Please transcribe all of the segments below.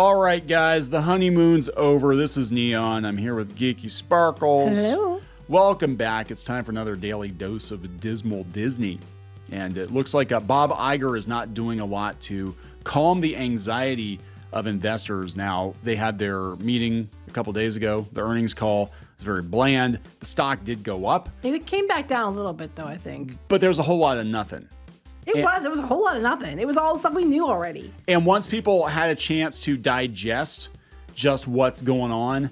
All right, guys, the honeymoon's over. This is Kneon. I'm here with Geeky Sparkles. Hello. Welcome back. It's time for another daily dose of dismal Disney. And it looks like Bob Iger is not doing a lot to calm the anxiety of investors. Now, they had their meeting a couple days ago. The earnings call was very bland. The stock did go up. It came back down a little bit, though, I think. But there's a whole lot of nothing. It was a whole lot of nothing. It was all stuff we knew already. And once people had a chance to digest just what's going on,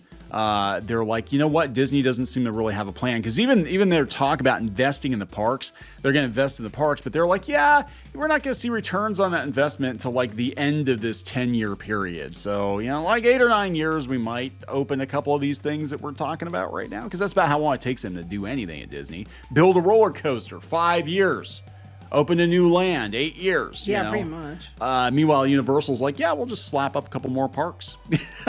they're like, you know what? Disney doesn't seem to really have a plan. Because even their talk about investing in the parks, they're going to invest in the parks, but they're like, yeah, we're not going to see returns on that investment until like the end of this 10-year period. So, like 8 or 9 years, we might open a couple of these things that we're talking about right now. Because that's about how long it takes them to do anything at Disney. Build a roller coaster, 5 years. Open a new land, 8 years. Yeah, pretty much. Meanwhile, Universal's like, yeah, we'll just slap up a couple more parks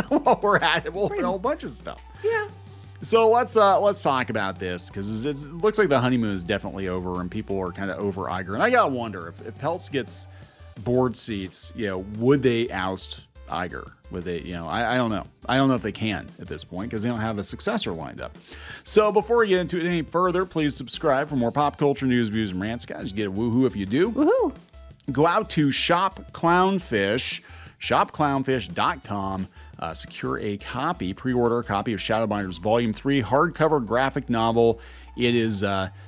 while we're at it. We'll open a whole bunch of stuff. Yeah. So let's talk about this because it looks like the honeymoon is definitely over and people are kind of over Iger. And I gotta wonder if Peltz gets board seats, would they oust Iger? Would they, I don't know. I don't know if they can at this point because they don't have a successor lined up. So before we get into it any further, please subscribe for more pop culture news, views, and rants. Guys, you get a woohoo if you do. Woohoo. Go out to Shop Clownfish, shopclownfish.com. Secure a copy, pre-order a copy of Shadowbinders Volume 3 hardcover graphic novel. It is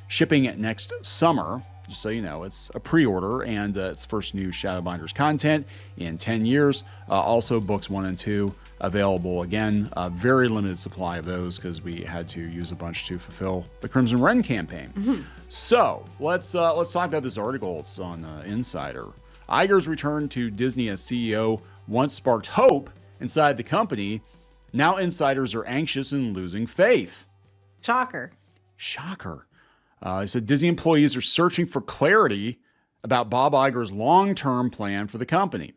shipping next summer. Just so you know, it's a pre-order and it's first new Shadowbinders content in 10 years. Also, books 1 and 2 available again. A very limited supply of those because we had to use a bunch to fulfill the Crimson Wren campaign. Mm-hmm. So let's talk about this article. It's on Insider. Iger's return to Disney as CEO once sparked hope inside the company. Now insiders are anxious and losing faith. Shocker. He said Disney employees are searching for clarity about Bob Iger's long-term plan for the company.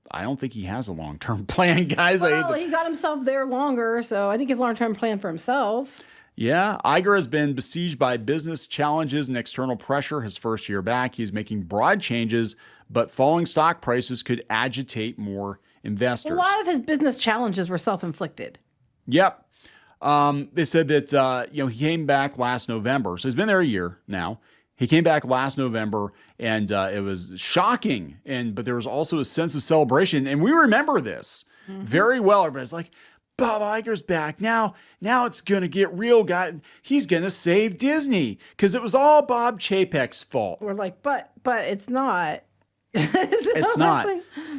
I don't think he has a long-term plan, guys. Well, he got himself there longer, so I think his long-term plan for himself. Yeah, Iger has been besieged by business challenges and external pressure his first year back. He's making broad changes, but falling stock prices could agitate more investors. A lot of his business challenges were self-inflicted. Yep. They said that, he came back last November. So he's been there a year now. He came back last November and it was shocking. But there was also a sense of celebration. And we remember this very well. Everybody's like, Bob Iger's back. Now it's going to get real. He's going to save Disney because it was all Bob Chapek's fault. We're like, but it's not. It's not.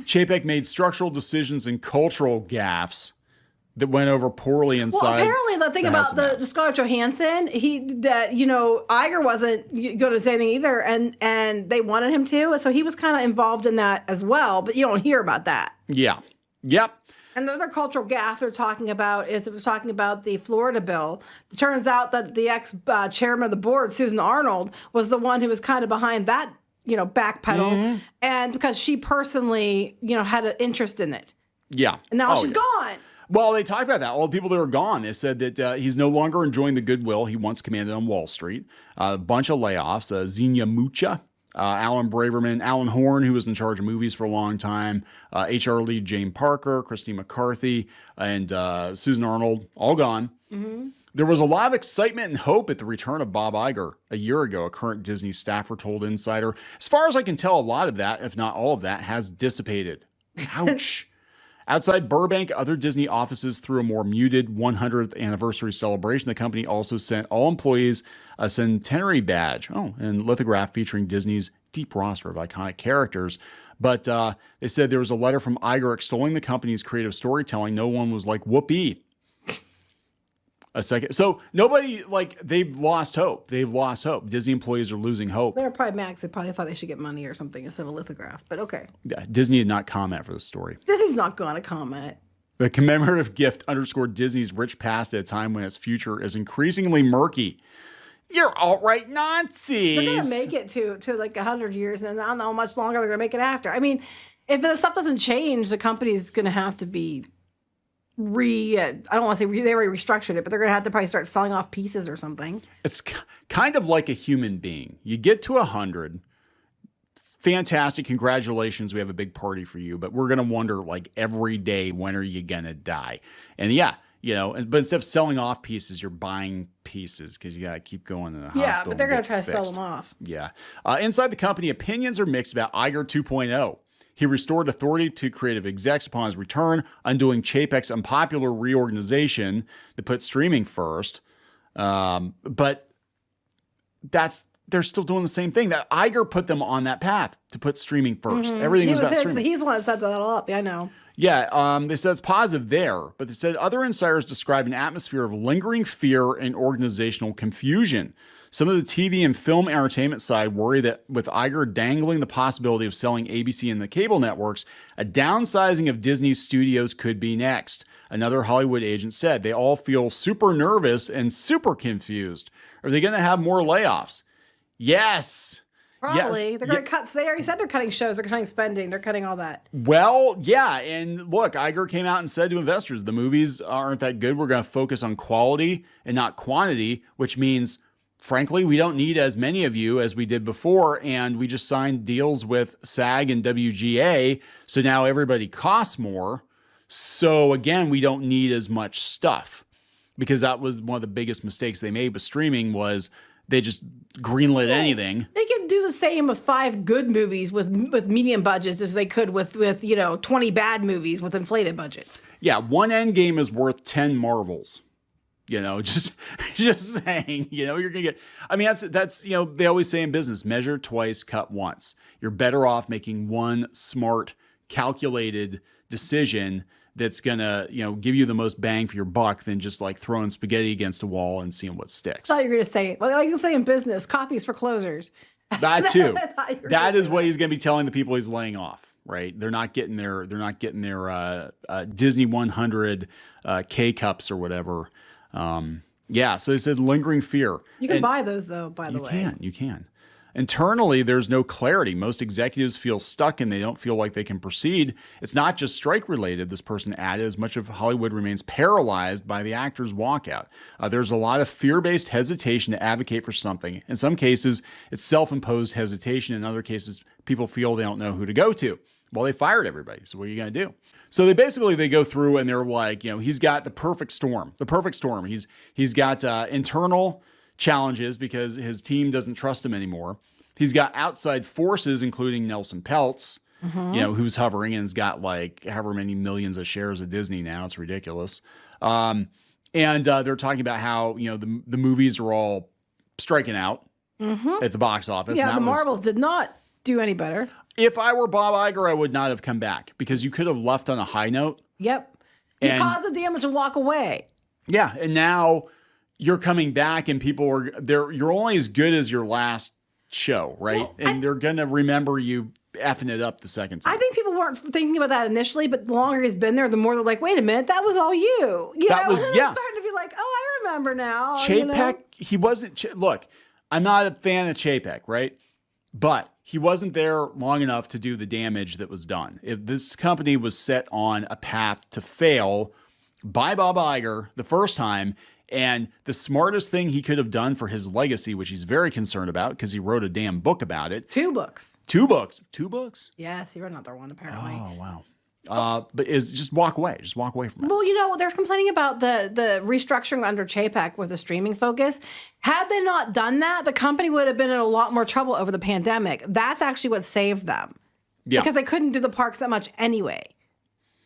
Chapek made structural decisions and cultural gaffes that went over poorly inside. Well, apparently the thing about the Scarlett Johansson, Iger wasn't going to say anything either, and they wanted him to, so he was kind of involved in that as well. But you don't hear about that. Yeah. Yep. And the other cultural gaffe they're talking about is the Florida bill. It turns out that the ex-chairman of the board, Susan Arnold, was the one who was kind of behind that, backpedal, and because she personally, had an interest in it. Yeah. And now she's gone. Well, they talked about that. All the people that are gone, they said that he's no longer enjoying the goodwill he once commanded on Wall Street. A bunch of layoffs. Xenia Mucha, Alan Braverman, Alan Horn, who was in charge of movies for a long time, HR lead Jane Parker, Christine McCarthy, and Susan Arnold, all gone. Mm-hmm. There was a lot of excitement and hope at the return of Bob Iger a year ago, a current Disney staffer told Insider. As far as I can tell, a lot of that, if not all of that, has dissipated. Ouch. Outside Burbank, other Disney offices threw a more muted 100th anniversary celebration. The company also sent all employees a centenary badge, and lithograph featuring Disney's deep roster of iconic characters. But they said there was a letter from Iger extolling the company's creative storytelling. No one was like, whoopee. A second. So nobody, they've lost hope. Disney employees are losing hope. They're probably mad. They probably thought they should get money or something instead of a lithograph, but okay. Yeah, Disney did not comment for the story. Disney's not going to comment. The commemorative gift underscored Disney's rich past at a time when its future is increasingly murky. You're alt-right Nazis. They're going to make it to 100 years, and I don't know how much longer they're going to make it after. I mean, if the stuff doesn't change, the company's going to have to be I don't want to say they already restructured it, but they're going to have to probably start selling off pieces or something. It's kind of like a human being. You get to 100, fantastic. Congratulations. We have a big party for you. But we're going to wonder like every day, when are you going to die? And yeah, but instead of selling off pieces, you're buying pieces because you got to keep going to the hospital. Yeah, but they're going to try to sell fixed. them off. Yeah. Inside the company, opinions are mixed about Iger 2.0. He restored authority to creative execs upon his return, undoing Chapek's unpopular reorganization that put streaming first. But they're still doing the same thing. That Iger put them on that path to put streaming first. Everything was about streaming. He's the one that set that all up. Yeah, I know. Yeah, they said it's positive there, but they said other insiders described an atmosphere of lingering fear and organizational confusion. Some of the TV and film entertainment side worry that with Iger dangling the possibility of selling ABC and the cable networks, a downsizing of Disney's studios could be next. Another Hollywood agent said they all feel super nervous and super confused. Are they going to have more layoffs? Yes. Probably. Yes. They're going to cut. They already said they're cutting shows. They're cutting spending. They're cutting all that. Well, yeah. And look, Iger came out and said to investors, the movies aren't that good. We're going to focus on quality and not quantity, which means, frankly, we don't need as many of you as we did before. And we just signed deals with SAG and WGA. So now everybody costs more. So again, we don't need as much stuff, because that was one of the biggest mistakes they made with streaming was they just greenlit anything. They could do the same with 5 good movies with medium budgets as they could with 20 bad movies with inflated budgets. Yeah, one Endgame is worth 10 Marvels. Just saying, you're going to get, I mean, that's, they always say in business, measure twice, cut once. You're better off making one smart, calculated decision that's going to, give you the most bang for your buck than just like throwing spaghetti against a wall and seeing what sticks. I thought you were going to say, well, like you say in business, coffee's for closers. That too. That is what he's going to be telling the people he's laying off, right? They're not getting their Disney 100 K cups or whatever. Yeah. So they said lingering fear. You can buy those though, by the way. You can. Internally, there's no clarity. Most executives feel stuck and they don't feel like they can proceed. It's not just strike related, this person added, as much of Hollywood remains paralyzed by the actor's walkout. There's a lot of fear-based hesitation to advocate for something. In some cases, it's self-imposed hesitation. In other cases, people feel they don't know who to go to. Well, they fired everybody. So what are you going to do? So they go through and they're like, he's got the perfect storm. He's got internal challenges because his team doesn't trust him anymore. He's got outside forces, including Nelson Peltz, who's hovering and has got like however many millions of shares of Disney now. It's ridiculous. And they're talking about how, the movies are all striking out at the box office. Yeah, the Marvels did not do any better. If I were Bob Iger, I would not have come back because you could have left on a high note. Yep. You caused the damage and walk away. Yeah. And now you're coming back and people are there. You're only as good as your last show, right? Well, and they're going to remember you effing it up the second time. I think people weren't thinking about that initially, but the longer he's been there, the more they're like, wait a minute, that was all you. They're starting to be like, oh, I remember now. Chapek, he wasn't, look, I'm not a fan of Chapek, right? But he wasn't there long enough to do the damage that was done. If this company was set on a path to fail by Bob Iger the first time, and the smartest thing he could have done for his legacy, which he's very concerned about because he wrote a damn book about it. 2 books. 2 books. 2 books? Yes, he wrote another one apparently. Oh, wow. But is just walk away. Just walk away from it. Well, they're complaining about the restructuring under Chapek with the streaming focus. Had they not done that, the company would have been in a lot more trouble over the pandemic. That's actually what saved them. Yeah. Because they couldn't do the parks that much anyway.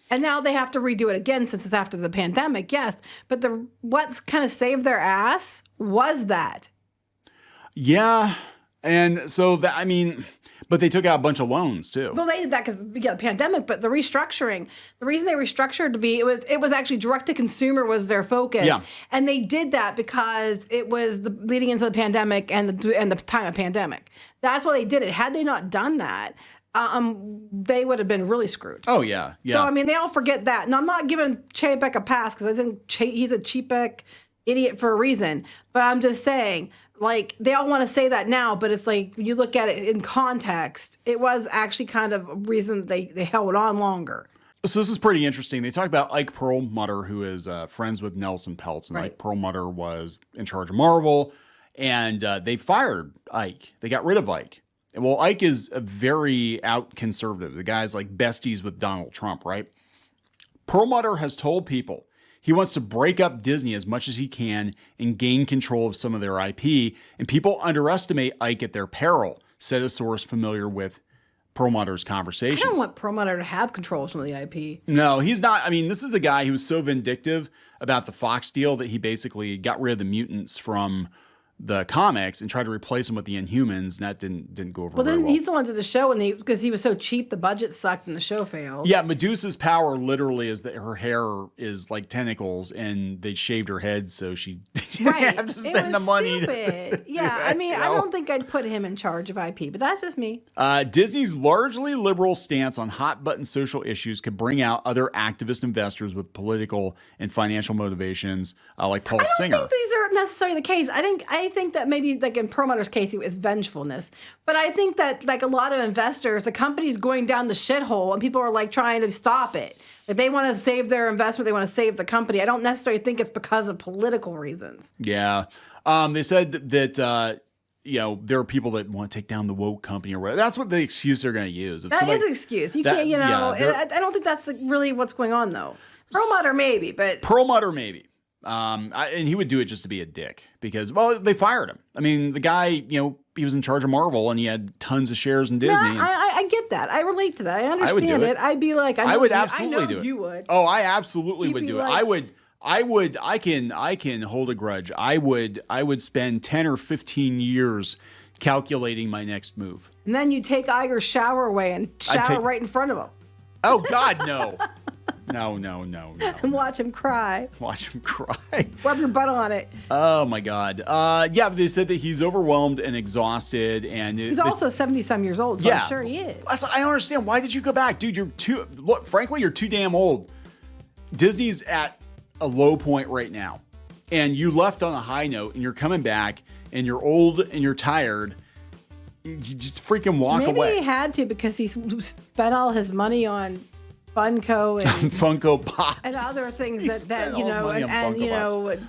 And now they have to redo it again since it's after the pandemic, yes. But what's kind of saved their ass was that. Yeah. And so, but they took out a bunch of loans too. Well, they did that because the pandemic, but the restructuring, the reason they restructured it was actually direct to consumer was their focus. Yeah. And they did that because it was leading into the pandemic and the time of pandemic. That's why they did it. Had they not done that, they would have been really screwed. Oh, yeah. So, they all forget that. And I'm not giving Chapek a pass because I think he's a Chapek idiot for a reason. But I'm just saying, like, they all want to say that now, but it's like, when you look at it in context, it was actually kind of a reason they held on longer. So this is pretty interesting. They talk about Ike Perlmutter, who is friends with Nelson Peltz. And Ike Perlmutter was in charge of Marvel. And they fired Ike. They got rid of Ike. Well, Ike is a very out conservative. The guy's like besties with Donald Trump, right? Perlmutter has told people he wants to break up Disney as much as he can and gain control of some of their IP. And people underestimate Ike at their peril, said a source familiar with Perlmutter's conversations. I don't want Perlmutter to have control of some of the IP. No, he's not. I mean, this is a guy who was so vindictive about the Fox deal that he basically got rid of the mutants from the comics and tried to replace them with the Inhumans, and that didn't go over Well, very then well. he's the one to the show, and because he was so cheap, the budget sucked and the show failed. Yeah, Medusa's power literally is that her hair is like tentacles, and they shaved her head so she didn't have to spend the money. Yeah, I mean, I don't think I'd put him in charge of IP, but that's just me. Disney's largely liberal stance on hot-button social issues could bring out other activist investors with political and financial motivations, like Paul Singer. I don't think these are necessarily the case. I think that maybe, like in Perlmutter's case, it was vengefulness. But I think that, like a lot of investors, the company's going down the shithole, and people are like trying to stop it. Like they want to save their investment, they want to save the company. I don't necessarily think it's because of political reasons. Yeah, they said that. There are people that want to take down the woke company or whatever. That's what the excuse they're going to use. If that is an excuse. You can't, I don't think that's really what's going on, though. Perlmutter maybe, but... Perlmutter maybe. And he would do it just to be a dick because, well, they fired him. I mean, the guy, he was in charge of Marvel and he had tons of shares in Disney. No, I get that. I relate to that. I understand it. I'd be like, I would absolutely do it. You would. Oh, I absolutely would do it. I can hold a grudge. I would spend 10 or 15 years calculating my next move. And then you take Iger's shower away and shower right in front of him. Oh, God, no. No. And watch him cry. Watch him cry. Rub your butt on it. Oh, my God. Yeah, but they said that he's overwhelmed and exhausted. And he's also 70-some years old, so I'm sure he is. I don't understand. Why did you go back? Dude, frankly, you're too damn old. Disney's at a low point right now. And you left on a high note, and you're coming back, and you're old, and you're tired. You just freaking walk away. Maybe he had to because he spent all his money on Funko and Funko Pops and other things that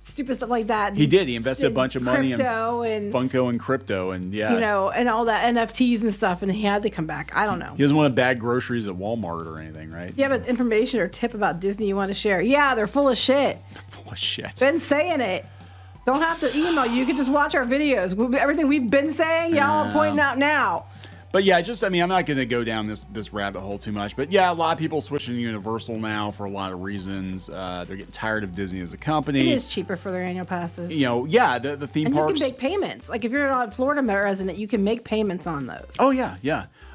stupid stuff like that. He did. He invested a bunch of money in and Funko and crypto and and all that NFTs and stuff, and he had to come back. I don't know. He doesn't want to bag groceries at Walmart or anything, right? Do you have an information or tip about Disney you want to share? Yeah, they're full of shit. Full of shit. Been saying it. Don't have to email. You can just watch our videos. Everything we've been saying, y'all are pointing out now. But yeah, I'm not going to go down this rabbit hole too much. But yeah, a lot of people switching to Universal now for a lot of reasons. They're getting tired of Disney as a company. It is cheaper for their annual passes. The theme parks. And you can make payments. Like if you're a Florida resident, you can make payments on those. Oh yeah.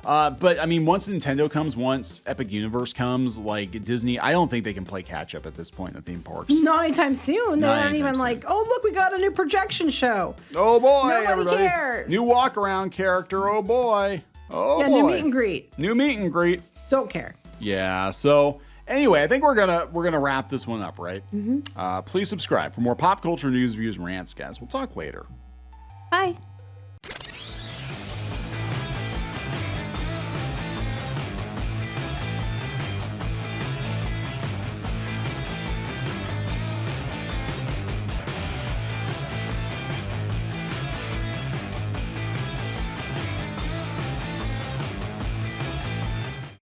But I mean, once Nintendo comes, once Epic Universe comes, like Disney, I don't think they can play catch up at this point in the theme parks. Not anytime soon. They're not even like, oh look, we got a new projection show. Oh boy, nobody everybody cares. New walk around character. Oh boy. Oh, boy. New meet and greet. New meet and greet. Don't care. Yeah. So anyway, I think we're gonna wrap this one up, right? Mm-hmm. Please subscribe for more pop culture news, views, and rants, guys. We'll talk later. Bye.